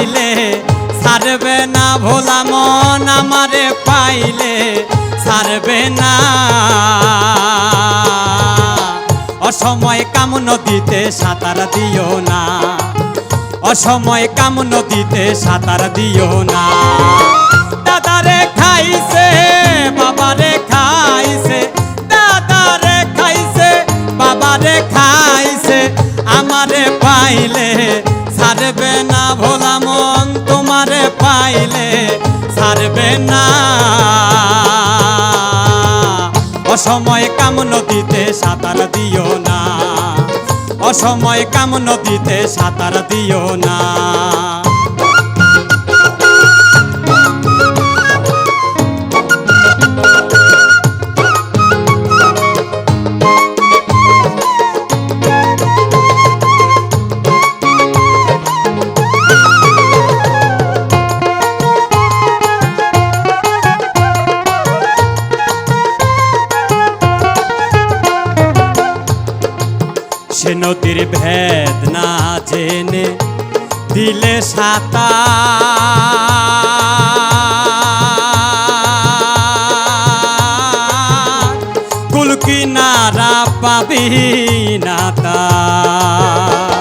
পাইলে ছাড়বে না ভোলা মন আমারে পাইলে ছাড়বে না অসময় কাম নদীতে সাঁতার দিও না অসময় কাম নদীতে সাঁতার দিও না দাদারে খাইছে বাবারে খাইছে দাদারে খাইছে বাবারে খাইছে আমারে পাইলে ছাড়বে না ভোলা মন তোমারে পাইলে ছাড়বে না অসময় কাম নদীতে সাঁতার দিও না অসময় কাম নদীতে সাঁতার দিও না সে নদীর ভেদ না জেনে দিলে সাঁতার কুল কিনারা পাবি না তার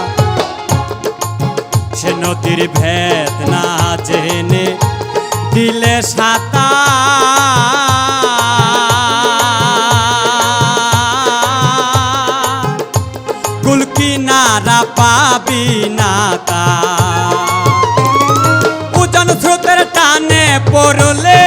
সে নদীর ভেদ না জেনে দিলে সাঁতার কুল কিনারা পাবি না তার উজান স্রোতের টানে পড়লে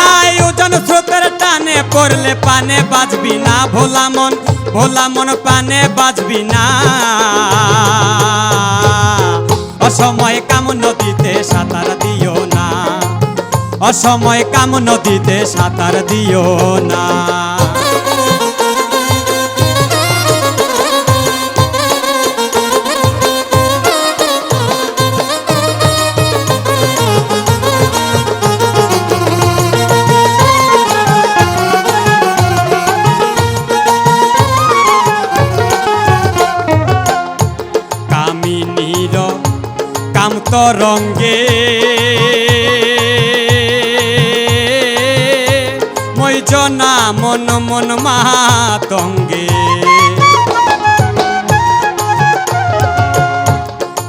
আয় উজান স্রোতের টানে পড়লে পানে বাজবি না ভোলা মন পানে বাজবি না অসময় কাম নদীতে সাঁতার দিও না অসময় কাম নদীতে সাঁতার দিও না কামিনীর কাম তরঙ্গে জনা মন মন মাতঙ্গে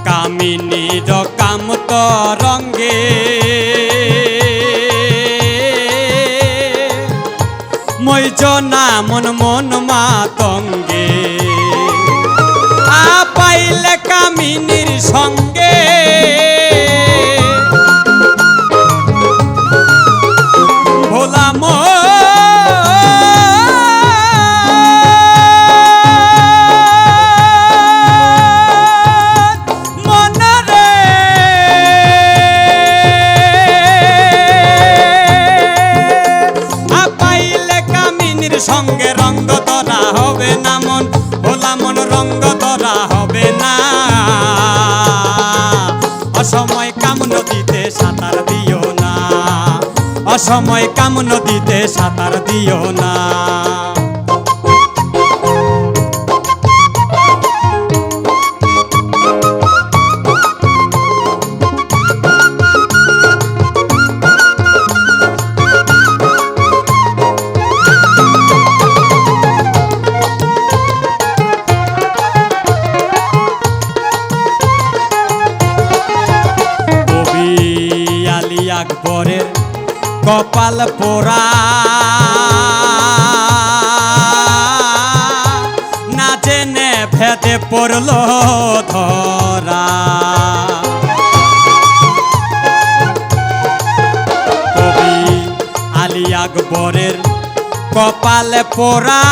কামিনীর কাম তরঙ্গে মই জনা মন মন মাতঙ্গে পাইলে কামিনীর সঙ্গে ভোলা সঙ্গে রঙ্গ ধরা হবে না মন ভোলা মন রঙ্গ ধরা হবে না অসময় কাম নদীতে সাঁতার দিও না অসময় কাম নদীতে সাঁতার দিও না আকবরের কপাল পোড়া না জেনে ভেদে পড়ল ধরা কবি আলী আকবরের কপাল পোড়া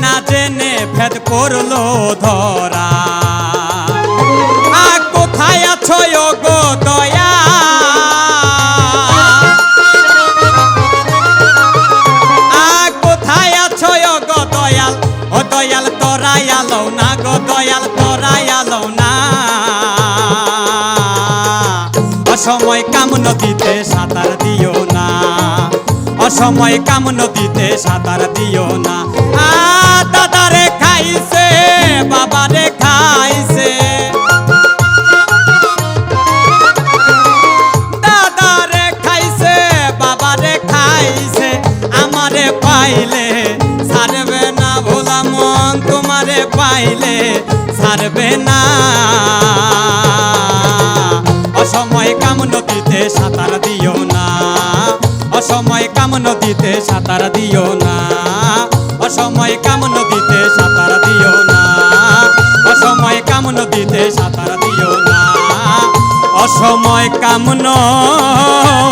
না জেনে ভেদ পড়ল ধরা কোথায় আছো গো দয়া কোথায় আছো গো দয়াল ও দয়াল তোরাই আলো না গো দয়াল তোরাই আলো না অসময় কাম নদীতে সাঁতার দিও না অসময় কাম নদীতে সাঁতার দিও না। দাদারে খাইছে বাবারে খাইছে, দাদারে খাইছে বাবারে খাইছে, আমারে পাইলে ছাড়বে না ভোলা মন, তোমারে পাইলে ছাড়বে না। অসময় কাম নদীতে সাঁতার দিও না, অসময় কাম নদীতে সাঁতার দিও না, অসময় কাম নদীতে সাঁতার দিও না, অসময় কাম নদীতে সাঁতার দিও না, অসময় কাম নদীতে